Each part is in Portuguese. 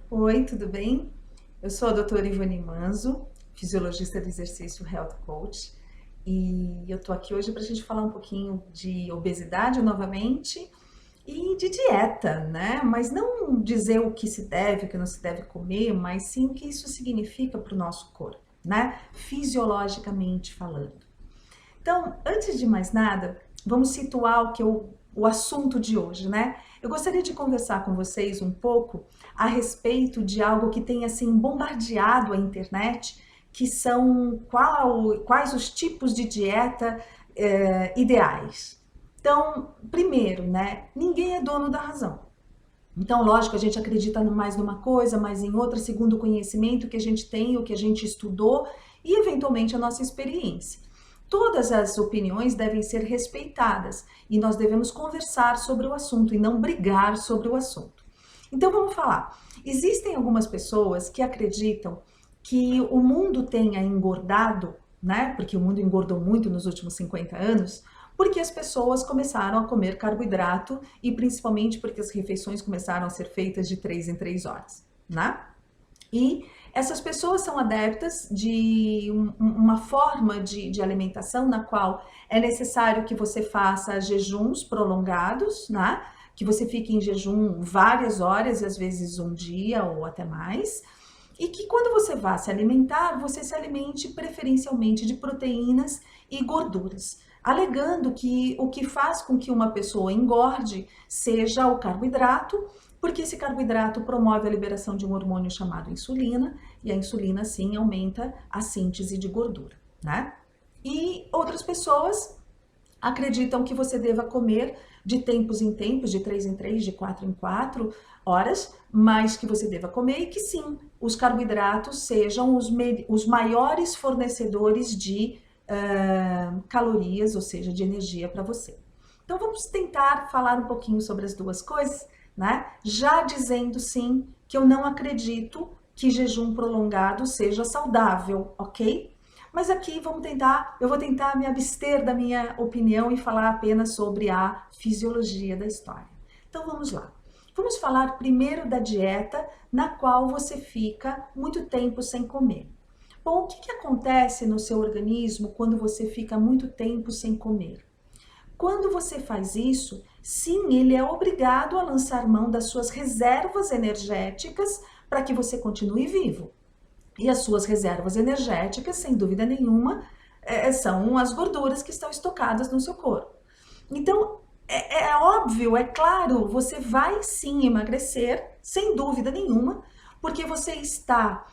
Oi, tudo bem? Eu sou a doutora Ivani Manzo, fisiologista do exercício Health Coach, e eu tô aqui hoje para a gente falar um pouquinho de obesidade novamente e de dieta, né? Mas não dizer o que se deve, o que não se deve comer, mas sim o que isso significa para o nosso corpo, né? Fisiologicamente falando. Então, antes de mais nada, vamos situar o assunto de hoje, né? Eu gostaria de conversar com vocês um pouco a respeito de algo que tem assim bombardeado a internet, que são quais os tipos de dieta ideais. Então, primeiro, né? Ninguém é dono da razão. Então, lógico, a gente acredita mais numa coisa, mais em outra, segundo o conhecimento que a gente tem, o que a gente estudou e, eventualmente, a nossa experiência. Todas as opiniões devem ser respeitadas e nós devemos conversar sobre o assunto e não brigar sobre o assunto. Então, vamos falar. Existem algumas pessoas que acreditam que o mundo tenha engordado, né? Porque o mundo engordou muito nos últimos 50 anos, porque as pessoas começaram a comer carboidrato e principalmente porque as refeições começaram a ser feitas de 3 em 3 horas, né? E essas pessoas são adeptas de uma forma de alimentação na qual é necessário que você faça jejuns prolongados, né? Que você fique em jejum várias horas e às vezes um dia ou até mais. E que quando você vá se alimentar, você se alimente preferencialmente de proteínas e gorduras, alegando que o que faz com que uma pessoa engorde seja o carboidrato, porque esse carboidrato promove a liberação de um hormônio chamado insulina, e a insulina, sim, aumenta a síntese de gordura, né? E outras pessoas acreditam que você deva comer de tempos em tempos, de 3 em 3, de 4 em 4 horas, mas que você deva comer e que sim, os carboidratos sejam os maiores fornecedores de calorias, ou seja, de energia para você. Então vamos tentar falar um pouquinho sobre as duas coisas, né? Já dizendo sim que eu não acredito que jejum prolongado seja saudável, ok? Mas aqui eu vou tentar me abster da minha opinião e falar apenas sobre a fisiologia da história. Então vamos lá. Vamos falar primeiro da dieta na qual você fica muito tempo sem comer. Bom, o que acontece no seu organismo quando você fica muito tempo sem comer? Quando você faz isso, sim, ele é obrigado a lançar mão das suas reservas energéticas para que você continue vivo. E as suas reservas energéticas, sem dúvida nenhuma, são as gorduras que estão estocadas no seu corpo. Então, é óbvio, é claro, você vai sim emagrecer, sem dúvida nenhuma, porque você está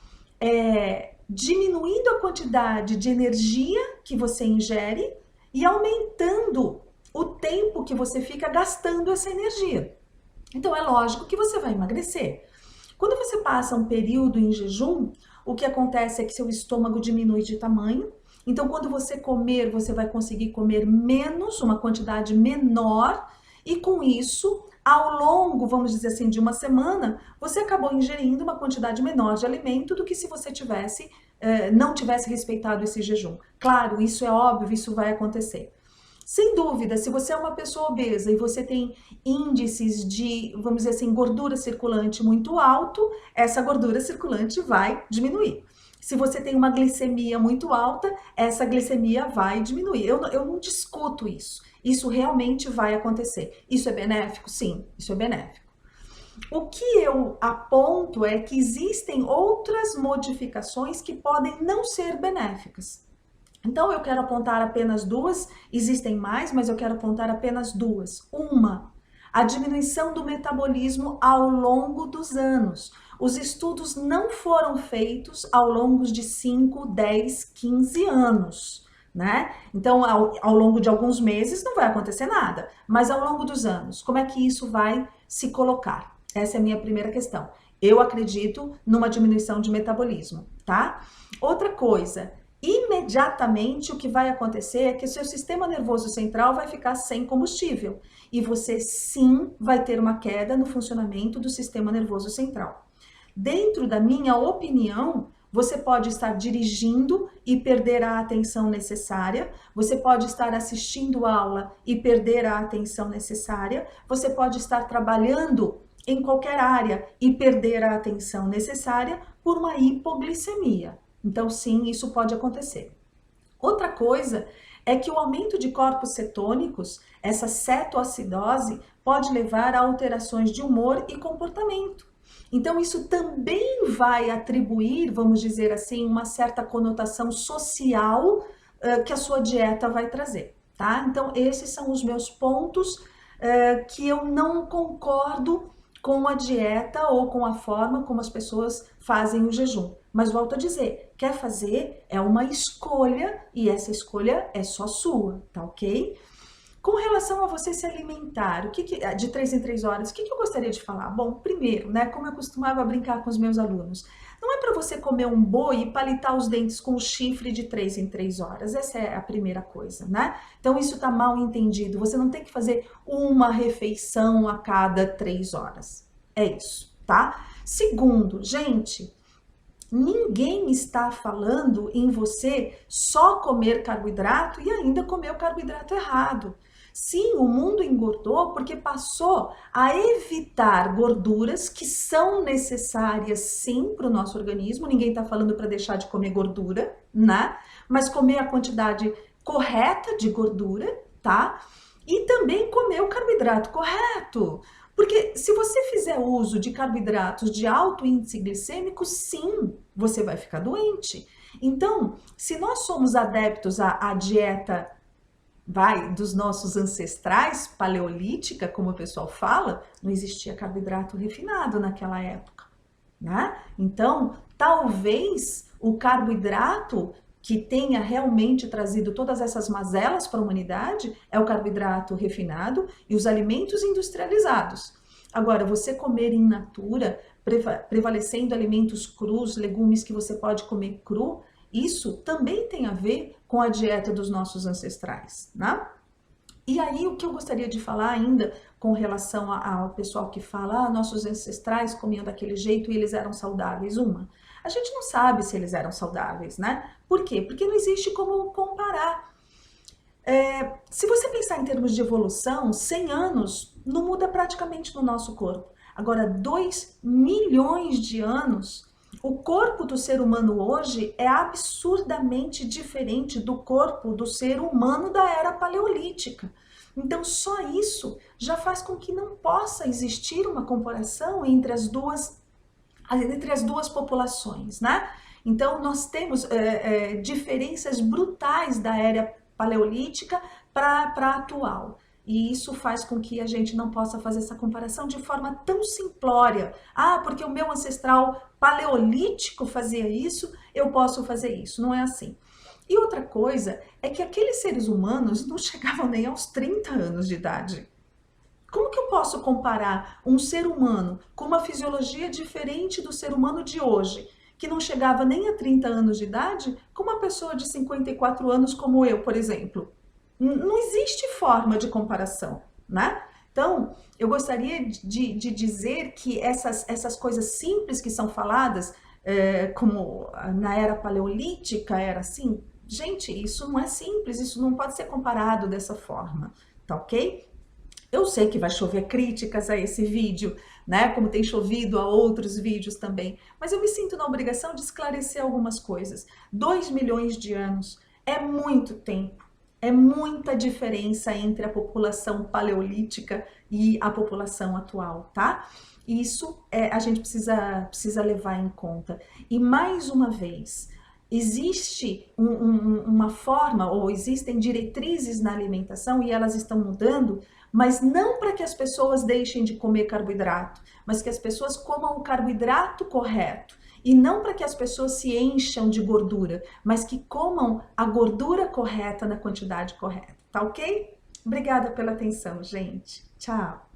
diminuindo a quantidade de energia que você ingere e aumentando o tempo que você fica gastando essa energia. Então, é lógico que você vai emagrecer. Quando você passa um período em jejum, o que acontece é que seu estômago diminui de tamanho. Então, quando você comer, você vai conseguir comer menos, uma quantidade menor, e com isso, ao longo, vamos dizer assim, de uma semana, você acabou ingerindo uma quantidade menor de alimento do que se você não tivesse respeitado esse jejum. Claro, isso é óbvio, isso vai acontecer. Sem dúvida, se você é uma pessoa obesa e você tem índices de, vamos dizer assim, gordura circulante muito alto, essa gordura circulante vai diminuir. Se você tem uma glicemia muito alta, essa glicemia vai diminuir. Eu não discuto isso. Isso realmente vai acontecer. Isso é benéfico? Sim, isso é benéfico. O que eu aponto é que existem outras modificações que podem não ser benéficas. Então, eu quero apontar apenas duas, existem mais, mas eu quero apontar apenas duas. Uma, a diminuição do metabolismo ao longo dos anos. Os estudos não foram feitos ao longo de 5, 10, 15 anos, né? Então, ao longo de alguns meses não vai acontecer nada, mas ao longo dos anos, como é que isso vai se colocar? Essa é a minha primeira questão. Eu acredito numa diminuição de metabolismo, tá? Outra coisa, imediatamente o que vai acontecer é que o seu sistema nervoso central vai ficar sem combustível e você sim vai ter uma queda no funcionamento do sistema nervoso central. Dentro da minha opinião, você pode estar dirigindo e perder a atenção necessária, você pode estar assistindo aula e perder a atenção necessária, você pode estar trabalhando em qualquer área e perder a atenção necessária por uma hipoglicemia. Então, sim, isso pode acontecer. Outra coisa é que o aumento de corpos cetônicos, essa cetoacidose, pode levar a alterações de humor e comportamento. Então, isso também vai atribuir, vamos dizer assim, uma certa conotação social que a sua dieta vai trazer, tá? Então, esses são os meus pontos que eu não concordo com a dieta ou com a forma como as pessoas fazem o jejum. Mas volto a dizer, quer fazer é uma escolha e essa escolha é só sua, tá ok? Com relação a você se alimentar, de 3 em 3 horas, o que eu gostaria de falar? Bom, primeiro, né, como eu costumava brincar com os meus alunos, não é para você comer um boi e palitar os dentes com o chifre de 3 em 3 horas, essa é a primeira coisa, né? Então isso tá mal entendido, você não tem que fazer uma refeição a cada 3 horas, é isso, tá? Segundo, gente, ninguém está falando em você só comer carboidrato e ainda comer o carboidrato errado. Sim, o mundo engordou porque passou a evitar gorduras que são necessárias sim para o nosso organismo. Ninguém está falando para deixar de comer gordura, né? Mas comer a quantidade correta de gordura, tá? E também comer o carboidrato correto. Porque se você fizer uso de carboidratos de alto índice glicêmico, sim, você vai ficar doente. Então, se nós somos adeptos à dieta dos nossos ancestrais, paleolítica, como o pessoal fala, não existia carboidrato refinado naquela época, né? Então, talvez o carboidrato que tenha realmente trazido todas essas mazelas para a humanidade é o carboidrato refinado e os alimentos industrializados. Agora, você comer in natura, prevalecendo alimentos crus, legumes que você pode comer cru, isso também tem a ver com a dieta dos nossos ancestrais, né? E aí, o que eu gostaria de falar ainda com relação ao pessoal que fala, nossos ancestrais comiam daquele jeito e eles eram saudáveis. A gente não sabe se eles eram saudáveis, né? Por quê? Porque não existe como comparar. Se você pensar em termos de evolução, 100 anos não muda praticamente no nosso corpo. Agora, 2 milhões de anos, o corpo do ser humano hoje é absurdamente diferente do corpo do ser humano da era paleolítica. Então, só isso já faz com que não possa existir uma comparação entre as duas populações, né? Então, nós temos diferenças brutais da era paleolítica para a atual. E isso faz com que a gente não possa fazer essa comparação de forma tão simplória. Ah, porque o meu ancestral paleolítico fazia isso, eu posso fazer isso. Não é assim. E outra coisa é que aqueles seres humanos não chegavam nem aos 30 anos de idade. Como que eu posso comparar um ser humano com uma fisiologia diferente do ser humano de hoje, que não chegava nem a 30 anos de idade, com uma pessoa de 54 anos como eu, por exemplo? Não existe forma de comparação, né? Então, eu gostaria de dizer que essas coisas simples que são faladas, como na era paleolítica era assim, gente, isso não é simples, isso não pode ser comparado dessa forma, tá ok? Eu sei que vai chover críticas a esse vídeo, né? Como tem chovido a outros vídeos também, mas eu me sinto na obrigação de esclarecer algumas coisas. 2 milhões de anos é muito tempo. É muita diferença entre a população paleolítica e a população atual, tá? Isso a gente precisa levar em conta. E mais uma vez, existe uma forma, ou existem diretrizes na alimentação e elas estão mudando, mas não para que as pessoas deixem de comer carboidrato, mas que as pessoas comam o carboidrato correto. E não para que as pessoas se encham de gordura, mas que comam a gordura correta na quantidade correta, tá ok? Obrigada pela atenção, gente. Tchau!